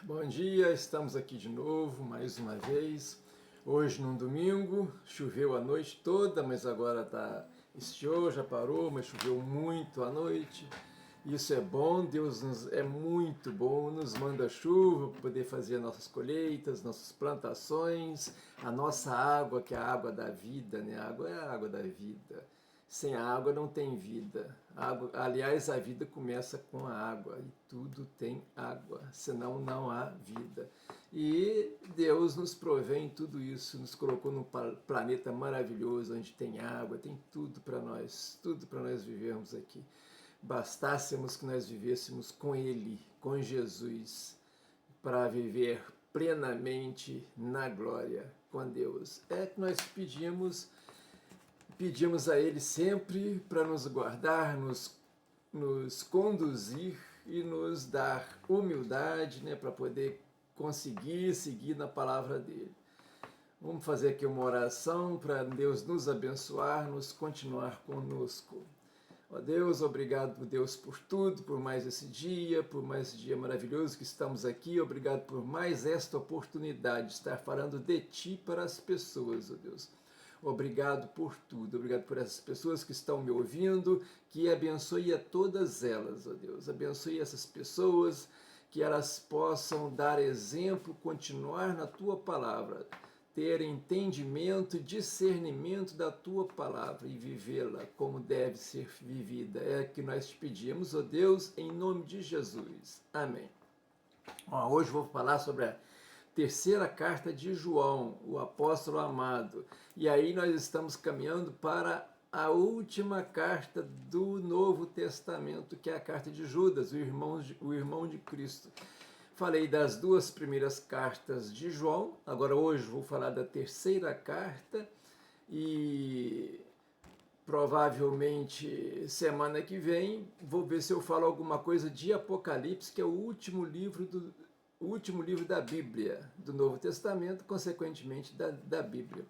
Bom dia, estamos aqui de novo, mais uma vez. Hoje num domingo, choveu a noite toda, mas agora estiou, já parou, mas choveu muito à noite. Isso é bom, é muito bom, nos manda chuva para poder fazer nossas colheitas, nossas plantações, a nossa água, que é a água da vida, né? A água é a água da vida. Sem a água não tem vida. Aliás, a vida começa com a água e tudo tem água, senão não há vida. E Deus nos provém tudo isso, nos colocou num planeta maravilhoso, onde tem água, tem tudo para nós vivermos aqui. Bastássemos que nós vivêssemos com Ele, com Jesus, para viver plenamente na glória com Deus. É que nós pedimos a Ele sempre para nos guardar, nos conduzir e nos dar humildade, né, para poder conseguir seguir na palavra dele. Vamos fazer aqui uma oração para Deus nos abençoar, nos continuar conosco. Ó Deus, obrigado, Deus, por tudo, por mais esse dia maravilhoso que estamos aqui. Obrigado por mais esta oportunidade de estar falando de Ti para as pessoas, ó Deus. Obrigado por tudo, obrigado por essas pessoas que estão me ouvindo, que abençoe a todas elas, ó Deus. Abençoe essas pessoas, que elas possam dar exemplo, continuar na Tua palavra, ter entendimento e discernimento da Tua palavra e vivê-la como deve ser vivida. É o que nós te pedimos, ó Deus, em nome de Jesus. Amém. Hoje vou falar sobre a terceira carta de João, o apóstolo amado. E aí nós estamos caminhando para a última carta do Novo Testamento, que é a carta de Judas, o irmão de Cristo. Falei das duas primeiras cartas de João, agora hoje vou falar da terceira carta e provavelmente semana que vem vou ver se eu falo alguma coisa de Apocalipse, que é o último livro da Bíblia, do Novo Testamento, consequentemente da Bíblia.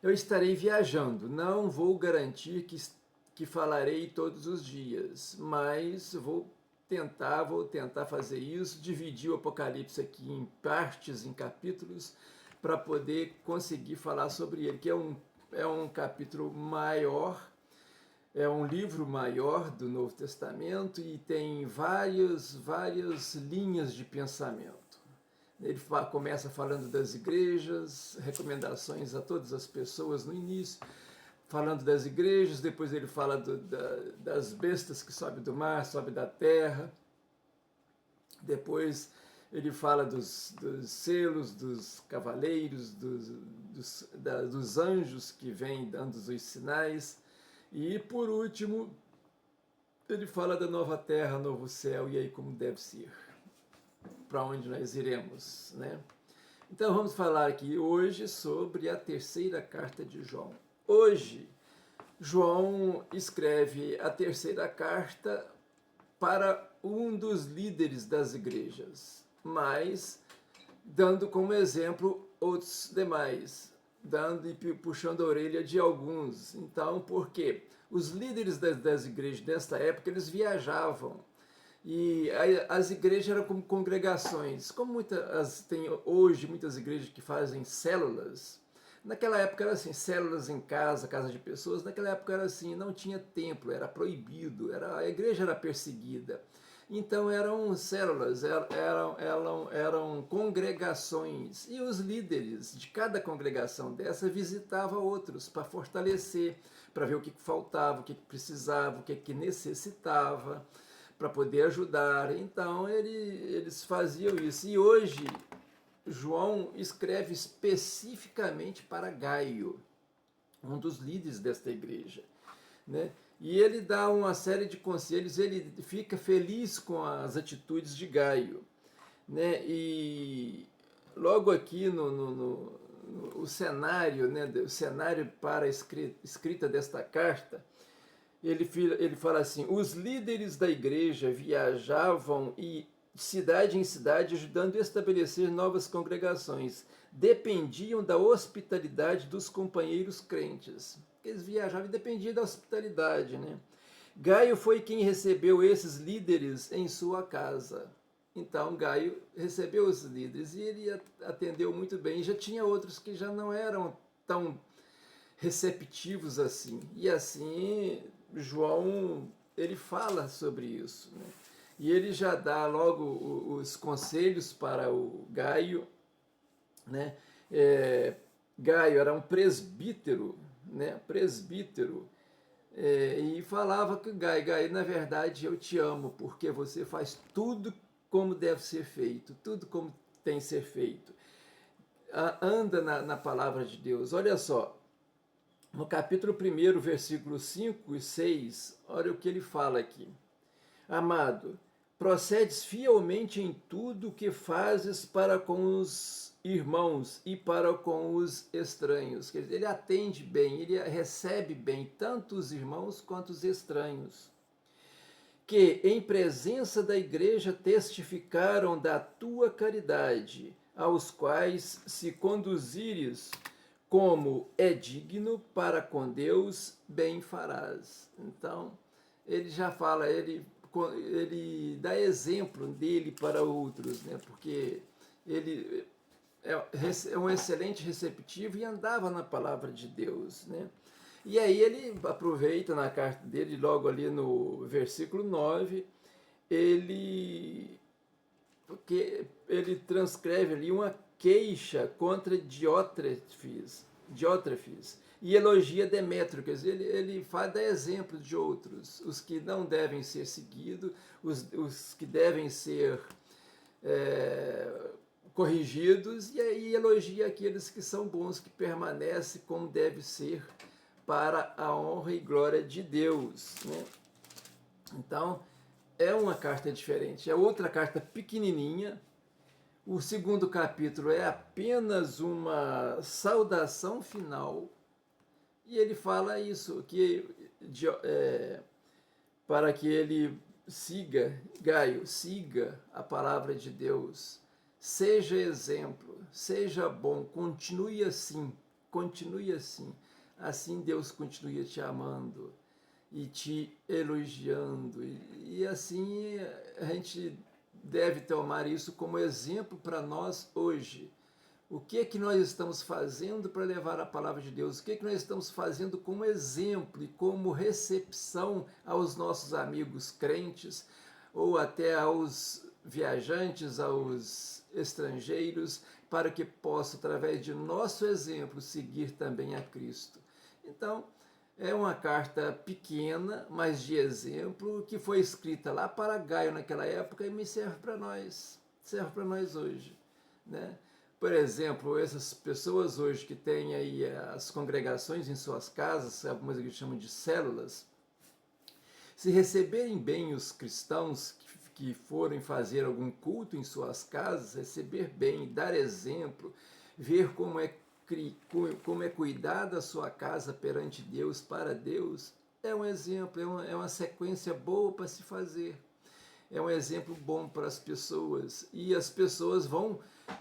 Eu estarei viajando, não vou garantir que falarei todos os dias, mas vou tentar fazer isso, dividir o Apocalipse aqui em partes, em capítulos, para poder conseguir falar sobre ele, que é um capítulo maior, é um livro maior do Novo Testamento e tem várias linhas de pensamento. Ele começa falando das igrejas, recomendações a todas as pessoas no início, falando das igrejas, depois ele fala das bestas que sobem do mar, sobem da terra, depois ele fala dos selos, dos cavaleiros, dos anjos que vêm dando os sinais, e por último ele fala da nova terra, novo céu, e aí como deve ser, para onde nós iremos, né? Então vamos falar aqui hoje sobre a terceira carta de João. Hoje, João escreve a terceira carta para um dos líderes das igrejas, mas dando como exemplo outros demais, dando e puxando a orelha de alguns. Então, por quê? Os líderes das igrejas desta época, eles viajavam, e as igrejas eram como congregações, como tem hoje muitas igrejas que fazem células. Naquela época era assim, células em casa de pessoas. Naquela época era assim, não tinha templo, era proibido, a igreja era perseguida. Então eram células, eram congregações, e os líderes de cada congregação dessa visitavam outros para fortalecer, para ver o que faltava, o que precisava, o que necessitava, para poder ajudar. Então eles faziam isso. E hoje João escreve especificamente para Gaio, um dos líderes desta igreja, né? E ele dá uma série de conselhos, ele fica feliz com as atitudes de Gaio, né? E logo aqui no cenário, né, o cenário para a escrita desta carta, ele fala assim: os líderes da igreja viajavam de cidade em cidade, ajudando a estabelecer novas congregações. Dependiam da hospitalidade dos companheiros crentes. Eles viajavam e dependiam da hospitalidade, né? Gaio foi quem recebeu esses líderes em sua casa. Então Gaio recebeu os líderes e ele atendeu muito bem. E já tinha outros que já não eram tão receptivos assim. E assim João ele fala sobre isso, né? E ele já dá logo os conselhos para o Gaio, né? Gaio era um presbítero, né? Presbítero. E falava que Gaio, na verdade eu te amo, porque você faz tudo como deve ser feito, tudo como tem que ser feito. Anda na palavra de Deus. Olha só, no capítulo 1, versículos 5 e 6, olha o que ele fala aqui. Amado, procedes fielmente em tudo o que fazes para com os irmãos e para com os estranhos. Quer dizer, ele atende bem, ele recebe bem tanto os irmãos quanto os estranhos, que em presença da igreja testificaram da tua caridade, aos quais se conduzires como é digno para com Deus, bem farás. Então, ele já fala, ele dá exemplo dele para outros, né? Porque ele é um excelente receptivo e andava na palavra de Deus, né? E aí ele aproveita na carta dele, logo ali no versículo 9, ele, porque ele transcreve ali uma queixa contra Diótrefes e elogia Demétrio, quer dizer, ele faz dar exemplo de outros, os que não devem ser seguidos, os que devem ser corrigidos, e aí elogia aqueles que são bons, que permanecem como deve ser para a honra e glória de Deus, né? Então, é uma carta diferente, é outra carta pequenininha. O segundo capítulo é apenas uma saudação final, e ele fala isso, que para que ele siga, Gaio, siga a palavra de Deus, seja exemplo, seja bom, continue assim, continue assim. Assim Deus continue te amando e te elogiando. E assim a gente deve tomar isso como exemplo para nós hoje. O que é que nós estamos fazendo para levar a palavra de Deus? O que é que nós estamos fazendo como exemplo e como recepção aos nossos amigos crentes ou até aos viajantes, aos estrangeiros, para que possam, através de nosso exemplo, seguir também a Cristo? Então, é uma carta pequena, mas de exemplo, que foi escrita lá para Gaio naquela época e me serve para nós hoje, né? Por exemplo, essas pessoas hoje que têm aí as congregações em suas casas, algumas que chamam de células, se receberem bem os cristãos que forem fazer algum culto em suas casas, receber bem, dar exemplo, ver como é cuidada a sua casa perante Deus, para Deus, é um exemplo, é uma sequência boa para se fazer. É um exemplo bom para as pessoas. E as pessoas vão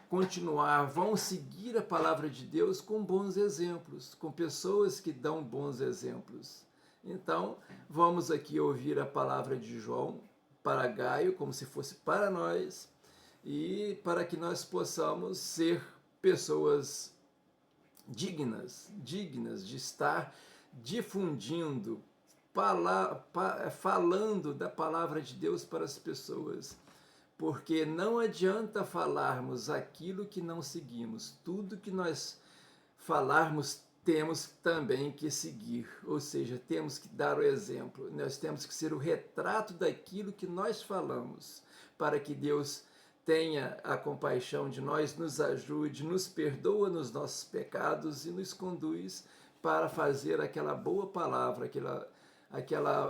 continuar, vão seguir a palavra de Deus com bons exemplos, com pessoas que dão bons exemplos. Então, vamos aqui ouvir a palavra de João para Gaio, como se fosse para nós, e para que nós possamos ser pessoas dignas de estar difundindo, falando da palavra de Deus para as pessoas. Porque não adianta falarmos aquilo que não seguimos. Tudo que nós falarmos temos também que seguir, ou seja, temos que dar o exemplo. Nós temos que ser o retrato daquilo que nós falamos, para que Deus tenha a compaixão de nós, nos ajude, nos perdoa nos nossos pecados e nos conduz para fazer aquela boa palavra,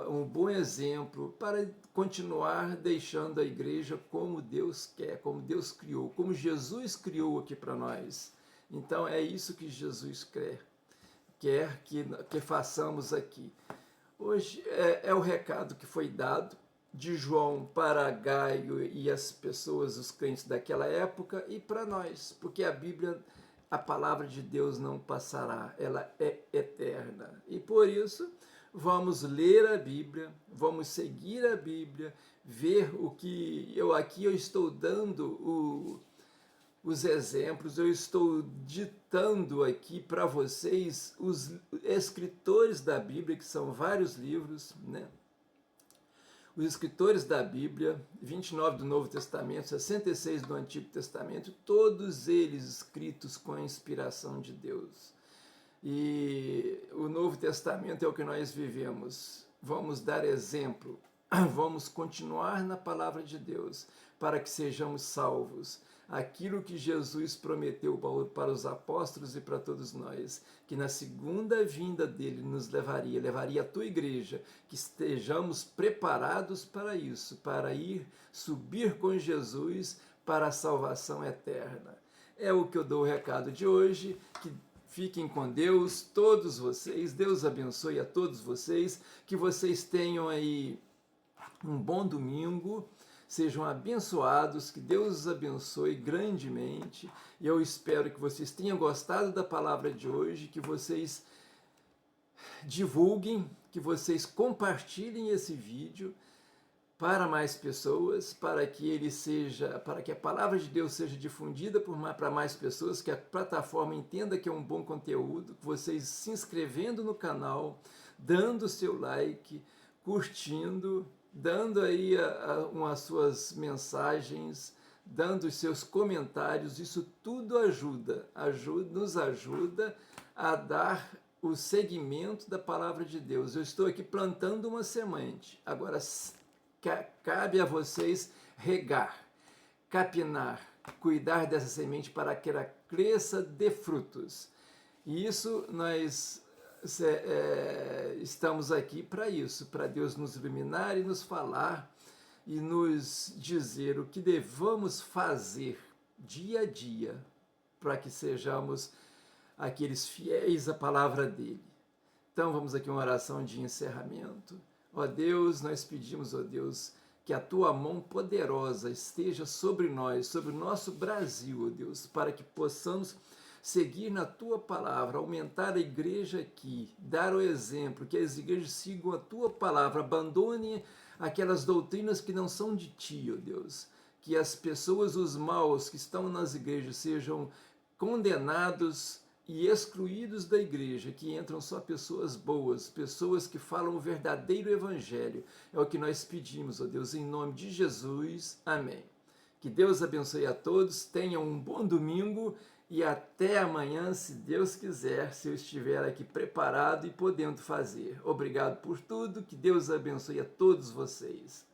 um bom exemplo, para continuar deixando a igreja como Deus quer, como Deus criou, como Jesus criou aqui para nós. Então é isso que Jesus quer que façamos aqui. Hoje é o recado que foi dado de João para Gaio e as pessoas, os crentes daquela época, e para nós, porque a Bíblia, a palavra de Deus não passará, ela é eterna. E por isso, vamos ler a Bíblia, vamos seguir a Bíblia, ver o que eu estou dando os exemplos, eu estou ditando aqui para vocês os escritores da Bíblia, que são vários livros, né? Os escritores da Bíblia, 29 do Novo Testamento, 66 do Antigo Testamento, todos eles escritos com a inspiração de Deus. E o Novo Testamento é o que nós vivemos. Vamos dar exemplo, vamos continuar na palavra de Deus para que sejamos salvos. Aquilo que Jesus prometeu para os apóstolos e para todos nós, que na segunda vinda dele nos levaria a tua igreja, que estejamos preparados para isso, para subir com Jesus para a salvação eterna. É o que eu dou o recado de hoje, que fiquem com Deus, todos vocês, Deus abençoe a todos vocês, que vocês tenham aí um bom domingo, sejam abençoados, que Deus os abençoe grandemente. Eu espero que vocês tenham gostado da palavra de hoje, que vocês divulguem, que vocês compartilhem esse vídeo para mais pessoas, para que a palavra de Deus seja difundida para mais pessoas, que a plataforma entenda que é um bom conteúdo, que vocês se inscrevendo no canal, dando o seu like, curtindo, dando aí as suas mensagens, dando os seus comentários, isso tudo nos ajuda a dar o seguimento da palavra de Deus. Eu estou aqui plantando uma semente, agora cabe a vocês regar, capinar, cuidar dessa semente para que ela cresça, dê frutos. E isso nós estamos aqui para isso, para Deus nos iluminar e nos falar e nos dizer o que devamos fazer dia a dia para que sejamos aqueles fiéis à palavra dele. Então vamos aqui uma oração de encerramento. Ó Deus, nós pedimos, ó Deus, que a tua mão poderosa esteja sobre nós, sobre o nosso Brasil, ó Deus, para que possamos seguir na tua palavra, aumentar a igreja aqui, dar o exemplo, que as igrejas sigam a tua palavra, abandone aquelas doutrinas que não são de ti, ó Deus, que as pessoas, os maus que estão nas igrejas sejam condenados e excluídos da igreja, que entram só pessoas boas, pessoas que falam o verdadeiro evangelho. É o que nós pedimos, ó Deus, em nome de Jesus. Amém. Que Deus abençoe a todos, tenham um bom domingo e até amanhã, se Deus quiser, se eu estiver aqui preparado e podendo fazer. Obrigado por tudo, que Deus abençoe a todos vocês.